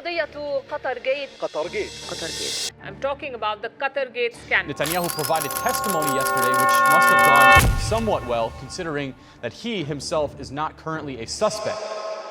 قضية قطر جيت. I'm talking about the Qatar Gate scandal. Netanyahu provided testimony yesterday which must have gone somewhat well considering that he himself is not currently a suspect.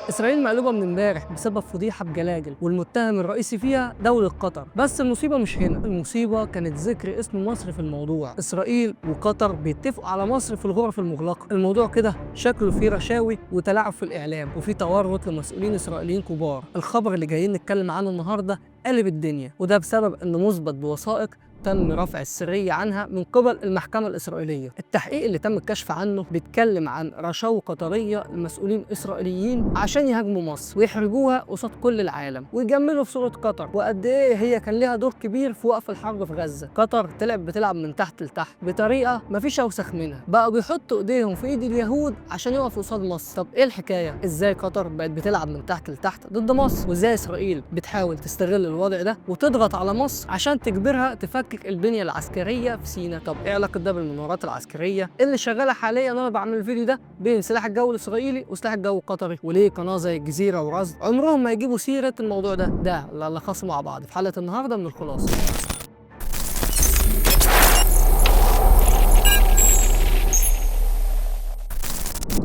إسرائيل مقلوبة من امبارح بسبب فضيحة بجلاجل، والمتهم الرئيسي فيها دولة قطر. بس المصيبة مش هنا، المصيبة كانت ذكر اسم مصر في الموضوع. إسرائيل وقطر بيتفقوا على مصر في الغرف المغلقة. الموضوع كده شكله فيه رشاوي وتلاعب في الإعلام، وفي تورط لمسؤولين إسرائيليين كبار. الخبر اللي جايين نتكلم عنه النهاردة قلب الدنيا، وده بسبب إنه مثبت بوثائق تم رفع السرية عنها من قبل المحكمة الإسرائيلية. التحقيق اللي تم الكشف عنه بيتكلم عن رشاوى قطرية لمسؤولين إسرائيليين عشان يهاجموا مصر ويحرجوها قصاد كل العالم ويجملوا في صورة قطر، وقد إيه هي كان ليها دور كبير في وقف الحرب في غزة. قطر بتلعب من تحت لتحت بطريقة مفيش أوسخ منها، بقوا بيحطوا إيديهم في إيد اليهود عشان يقفوا قصاد مصر. طب إيه الحكاية؟ إزاي قطر بقت بتلعب من تحت لتحت ضد مصر؟ وإزاي إسرائيل بتحاول تستغل الوضع ده وتضغط على مصر عشان تجبرها تفكك البنية العسكرية في سيناء؟ طب ايه علاقة ده بالمناورات العسكرية اللي شغالة حاليا انا بعمل الفيديو ده بين سلاح الجو الاسرائيلي وسلاح الجو القطري؟ وليه قناة زي الجزيرة ورصد عمرهم ما يجيبوا سيرة الموضوع ده اللي لخصوا مع بعض في حلقة النهاردة من الخلاصة.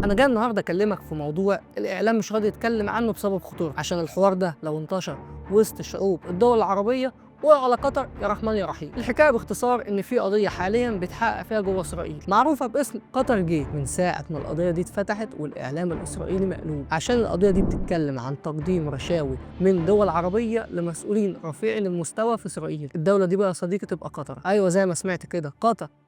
أنا جاي النهارده أكلمك في موضوع الإعلام مش راضي يتكلم عنه بسبب خطورته، عشان الحوار ده لو انتشر وسط شعوب الدول العربية وعلى قطر يا رحمن يا رحيم. الحكايه باختصار ان في قضيه حاليا بيتحقق فيها جوه اسرائيل معروفه باسم قطر جيت. من ساعه ما القضيه دي اتفتحت والاعلام الاسرائيلي مقلوب، عشان القضيه دي بتتكلم عن تقديم رشاوي من دول عربيه لمسؤولين رفيعين المستوى في اسرائيل. الدوله دي بقى يا صديقي تبقى قطر. ايوه زي ما سمعت كده،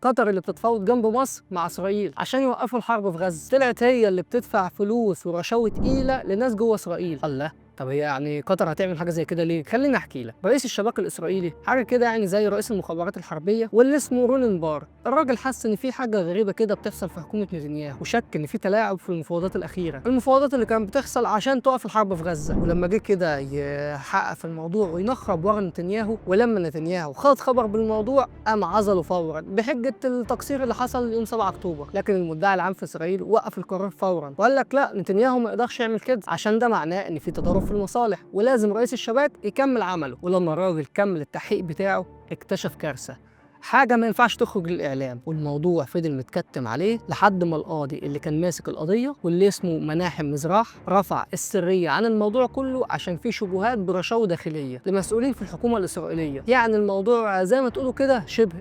قطر اللي بتتفاوض جنب مصر مع اسرائيل عشان يوقفوا الحرب في غزه، طلعت هي اللي بتدفع فلوس ورشاوي تقيله لناس جوه اسرائيل. الله، طب هي يعني قطر هتعمل حاجه زي كده ليه؟ خليني احكي لك. رئيس الشباك الاسرائيلي حاجه كده يعني زي رئيس المخابرات الحربيه واللي اسمه رونن بار. الراجل حس ان في حاجه غريبه كده بتحصل في حكومه نتنياهو، وشك ان في تلاعب في المفاوضات الاخيره، المفاوضات اللي كانت بتحصل عشان توقف الحرب في غزه. ولما جه كده يحقق في الموضوع وينخرب ورا نتنياهو، ولما نتنياهو خد خبر بالموضوع قام عزله فورا بحجه التقصير اللي حصل يوم 7 اكتوبر. لكن المدعي العام في اسرائيل وقف القرار فورا وقال لك لا، نتنياهو ما يقدرش يعمل كده عشان ده معناه ان في تضارب في المصالح ولازم رئيس الشباك يكمل عمله. ولما الراجل كمل التحقيق بتاعه اكتشف كارثة، حاجة ما ينفعش تخرج للإعلام، والموضوع فضل متكتم عليه لحد ما القاضي اللي كان ماسك القضية واللي اسمه مناحم مزراح رفع السرية عن الموضوع كله عشان فيه شبهات برشاوى داخلية لمسؤولين في الحكومة الإسرائيلية. يعني الموضوع زي ما تقولوا كده شبه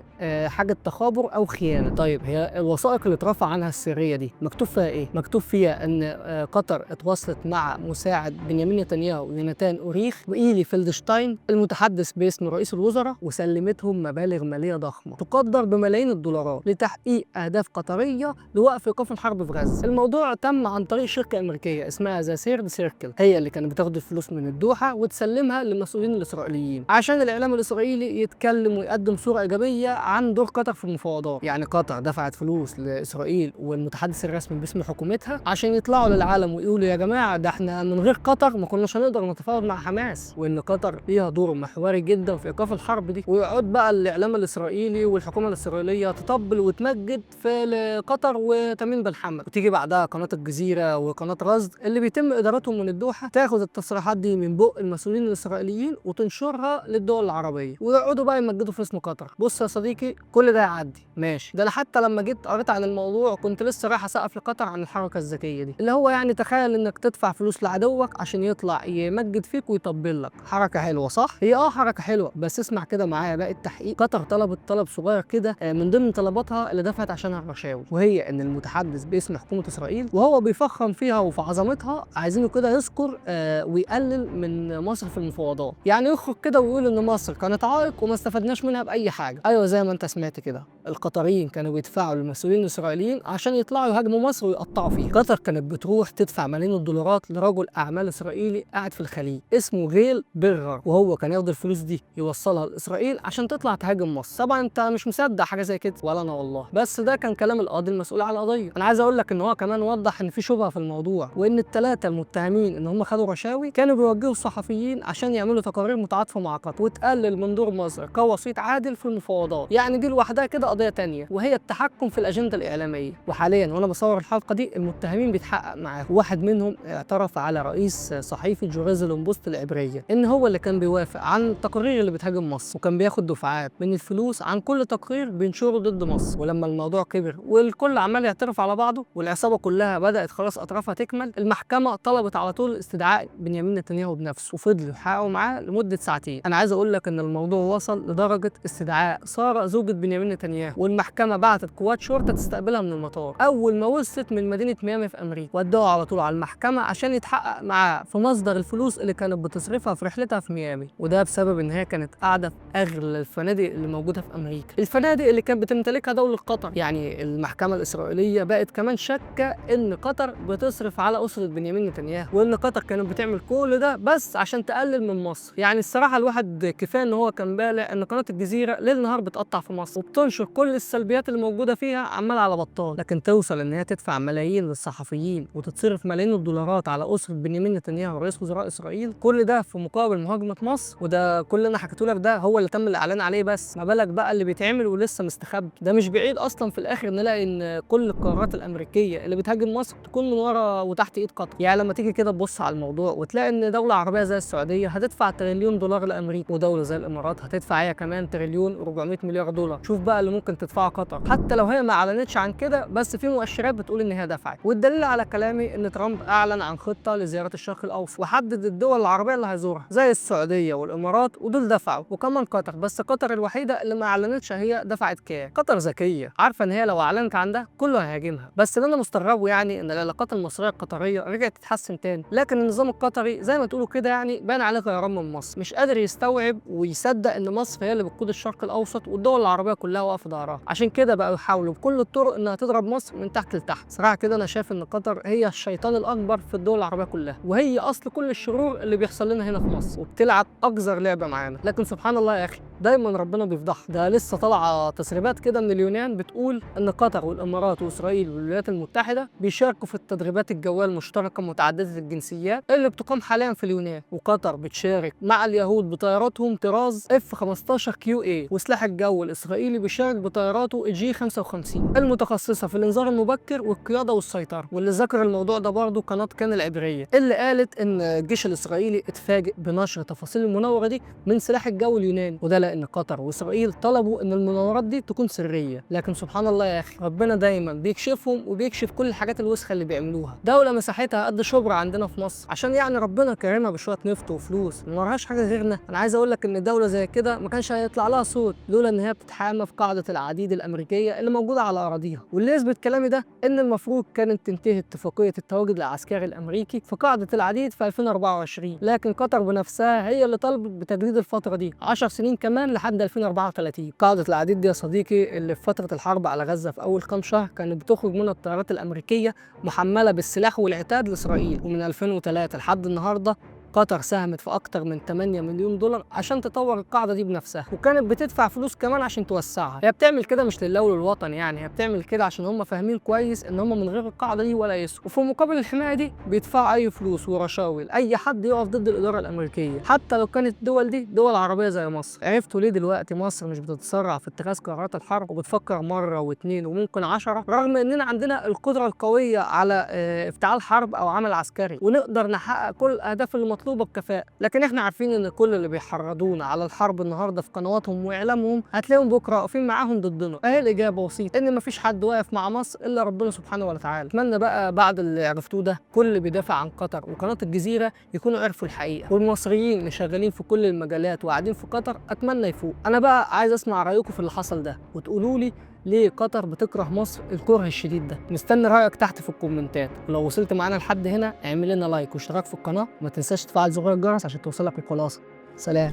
حاجة تخابر أو خيانة. طيب هي الوثائق اللي اترفع عنها السرية دي مكتوب فيها إيه؟ مكتوب فيها إن قطر اتواصلت مع مساعد بنيامين نتنياهو يوناتان أوريخ وإيلي فيلدشتاين المتحدث باسم رئيس الوزراء، وسلمتهم مبالغ مالية ضخمة تقدر بملايين الدولارات لتحقيق أهداف قطرية لوقف إيقاف الحرب في غزة. الموضوع تم عن طريق شركة أمريكية اسمها ذا ثيرد سيركل، هي اللي كانت بتاخد الفلوس من الدوحة وتسلمها للمسؤولين الإسرائيليين عشان الإعلام الإسرائيلي يتكلم ويقدم صورة إيجابية عن دور قطر في المفاوضات. يعني قطر دفعت فلوس لإسرائيل والمتحدث الرسمي باسم حكومتها عشان يطلعوا للعالم ويقولوا يا جماعة ده احنا من غير قطر ما كناش هنقدر نتفاوض مع حماس، وإن قطر ليها دور محوري جدا في إيقاف الحرب دي. ويقعد بقى الإعلام الإسرائيلي والحكومه الاسرائيليه تطبل وتمجد في قطر وتميم بن حمد، وتيجي بعدها قناه الجزيره وقناه رصد اللي بيتم ادارتهم من الدوحه تاخد التصريحات دي من بق المسؤولين الاسرائيليين وتنشرها للدول العربيه، ويقعدوا بقى يمجدوا في اسم قطر. بص يا صديقي، كل ده يعدي ماشي، ده انا حتى لما جيت قريت عن الموضوع كنت لسه رايح اسقف لقطر عن الحركه الذكيه دي، اللي هو يعني تخيل انك تدفع فلوس لعدوك عشان يطلع يمجد فيك ويطبل لك. حركه حلوه صح؟ هي حركه حلوه، بس اسمع كده معايا باقي التحقيق. قطر طلبت طلب صغير كده من ضمن طلباتها اللي دفعت عشانها الرشاوي، وهي ان المتحدث باسم حكومه اسرائيل وهو بيفخم فيها وفي عظمتها عايزينه كده يذكر ويقلل من مصر في المفاوضات، يعني يخرج كده ويقول ان مصر كانت عائق وما استفدناش منها باي حاجه. ايوه زي ما انت سمعت كده، القطريين كانوا بيدفعوا للمسؤولين الاسرائيليين عشان يطلعوا يهاجموا مصر ويقطعوا فيها. قطر كانت بتروح تدفع ملايين الدولارات لرجل اعمال اسرائيلي قاعد في الخليج اسمه غيل برغر، وهو كان ياخد الفلوس دي يوصلها لاسرائيل عشان تطلع تهاجم مصر. طبعا طبعا انت مش مصدق حاجه زي كده ولا انا والله، بس ده كان كلام القاضي المسؤول على القضيه. انا عايز اقول لك ان هو كمان وضح ان في شبهه في الموضوع، وان الثلاثه المتهمين ان هم خدوا رشاوي كانوا بيوجهوا الصحفيين عشان يعملوا تقارير متعاطفه مع قطر وتقلل من دور مصر كوسيط عادل في المفاوضات. يعني دي لوحدها كده قضيه ثانيه، وهي التحكم في الاجنده الاعلاميه. وحاليا وانا بصور الحلقه دي المتهمين بيتحقق معاهم، واحد منهم اعترف على رئيس صحيفه جوريزالوم بوست العبريه ان هو اللي كان بيوافق عن التقارير اللي بتهاجم مصر، وكان بياخد دفعات من الفلوس عن كل تقرير بينشره ضد مصر. ولما الموضوع كبر والكل عمال يعترف على بعضه والعصابه كلها بدات خلاص اطرافها تكمل، المحكمه طلبت على طول استدعاء بنيامين نتنياهو بنفسه، وفضلوا يحققوا معاه لمده ساعتين. انا عايز اقول لك ان الموضوع وصل لدرجه استدعاء ساره زوجة بنيامين نتنياهو، والمحكمه بعتت قوات شرطه تستقبلها من المطار. اول ما وصلت من مدينه ميامي في امريكا ودوها على طول على المحكمه عشان يتحقق معاه في مصدر الفلوس اللي كانت بتصرفها في رحلتها في ميامي، وده بسبب ان هي كانت قاعده في اغلى الفنادق اللي موجوده في امريكا، الفنادق اللي كانت بتمتلكها دوله قطر. يعني المحكمه الاسرائيليه بقت كمان شاكه ان قطر بتصرف على اسره بنيامين نتنياهو، وان قطر كانت بتعمل كل ده بس عشان تقلل من مصر. يعني الصراحه الواحد كفايه ان هو كان بالغ ان قناه الجزيره ليل نهار بتقطع في مصر وبتنشر كل السلبيات اللي موجوده فيها عمال على بطال، لكن توصل ان هي تدفع ملايين للصحفيين وتتصرف ملايين الدولارات على اسره بنيامين نتنياهو رئيس وزراء اسرائيل، كل ده في مقابل مهاجمه مصر. وده كل اللي انا حكيته لك ده هو اللي تم الاعلان عليه بس، ما بالك بقى اللي بيتعمل ولسه مستخبي. ده مش بعيد اصلا في الاخر نلاقي ان كل القرارات الامريكيه اللي بتهاجم مصر تكون من ورا وتحت ايد قطر. يعني لما تيجي كده تبص على الموضوع وتلاقي ان دوله عربيه زي السعوديه هتدفع تريليون دولار لامريكا، ودوله زي الامارات هتدفع هي كمان تريليون 400 مليار دولار. شوف بقى اللي ممكن تدفعه قطر، حتى لو هي ما اعلنتش عن كده بس في مؤشرات بتقول ان هي دفعت. والدليل على كلامي ان ترامب اعلن عن خطه لزياره الشرق الاوسط وحدد الدول العربيه اللي هيزورها زي السعوديه والامارات، ودول دفعوا، وكمان قطر. بس قطر الوحيده اللي ما اعلنتش هي دفعت كام. قطر ذكيه عارفه ان هي لو اعلنت عن ده كله هيهاجمها. بس اللي انا مستغربه يعني ان العلاقات المصريه القطريه رجعت تتحسن تاني، لكن النظام القطري زي ما تقولوا كده يعني بان عليه غيران من مصر، مش قادر يستوعب ويصدق ان مصر هي اللي بتقود الشرق الاوسط والدول العربيه كلها واقفه ظهرها. عشان كده بقوا يحاولوا بكل الطرق انها تضرب مصر من تحت لتحت. صراحه كده انا شايف ان قطر هي الشيطان الاكبر في الدول العربيه كلها، وهي اصل كل الشرور اللي بيحصل لنا هنا في مصر، وبتلعب اقذر لعبه معانا. لكن سبحان الله يا اخي دايما ربنا بيفضح. ده لسه طالعه تسريبات كده من اليونان بتقول ان قطر والامارات واسرائيل والولايات المتحده بيشاركوا في التدريبات الجويه المشتركه متعدده الجنسيات اللي بتقام حاليا في اليونان. وقطر بتشارك مع اليهود بطياراتهم طراز F-15QA، وسلاح الجو الاسرائيلي بيشارك بطياراته G-55 المتخصصه في الانذار المبكر والقياده والسيطره. واللي ذكر الموضوع ده برضه قناه كان العبريه اللي قالت ان الجيش الاسرائيلي اتفاجئ بنشر تفاصيل المناوره دي من سلاح الجو اليوناني، وده لان قطر واسرائيل طلبوا ان المناورات دي تكون سريه. لكن سبحان الله يا اخي ربنا دايما بيكشفهم وبيكشف كل الحاجات الوسخه اللي بيعملوها. دوله مساحتها قد شبرا عندنا في مصر عشان يعني ربنا كرمها بشويه نفط وفلوس ما وراهاش حاجه غيرنا. انا عايز اقول لك ان دوله زي كده ما كانش هيطلع لها صوت لولا ان هي بتتحامى في قاعده العديد الامريكيه اللي موجوده على اراضيها. واللي يثبت كلامي ده ان المفروض كانت تنتهي اتفاقيه التواجد العسكري الامريكي في قاعده العديد في 2024، لكن قطر بنفسها هي اللي طلبت بتجديد الفتره دي 10 سنين كمان لحد 2034. قاعده العديد دي يا صديقي اللي في فتره الحرب على غزه في اول كام شهر كانت بتخرج منها الطيارات الامريكيه محمله بالسلاح والعتاد لاسرائيل. ومن 2003 لحد النهارده قطر ساهمت في اكتر من 8 مليون دولار عشان تطور القاعده دي بنفسها، وكانت بتدفع فلوس كمان عشان توسعها. هي بتعمل كده مش لله وللوطن، يعني هي بتعمل كده عشان هم فاهمين كويس ان هم من غير القاعده دي ولا يسوا، وفي مقابل الحمايه دي بيدفعوا اي فلوس ورشاوي لاي حد يقف ضد الاداره الامريكيه، حتى لو كانت الدول دي دول عربيه زي مصر. عرفتوا ليه دلوقتي مصر مش بتتسرع في اتخاذ قرارات الحرب وبتفكر مره واثنين وممكن 10، رغم اننا عندنا القدره القويه على افتعال حرب او عمل عسكري ونقدر نحقق كل الاهداف المطلوبه بكفاءه؟ لكن احنا عارفين ان كل اللي بيحرضونا على الحرب النهارده في قنواتهم واعلامهم هتلاقيهم بكره واقفين معاهم ضدنا. اهي الاجابه بسيطه، ان مفيش حد واقف مع مصر الا ربنا سبحانه وتعالى. اتمنى بقى بعد اللي عرفتوه ده كل اللي بيدافع عن قطر وقناه الجزيره يكونوا عرفوا الحقيقه، والمصريين اللي شغالين في كل المجالات وقاعدين في قطر اتمنى يفوق. انا بقى عايز اسمع رايكم في اللي حصل ده، وتقولوا لي ليه قطر بتكره مصر الكره الشديد ده. مستني رايك تحت في الكومنتات، ولو وصلت معانا لحد هنا اعمل لنا لايك واشتراك في القناه، وما تنساش تفعل زر الجرس عشان توصلك الخلاصه. سلام.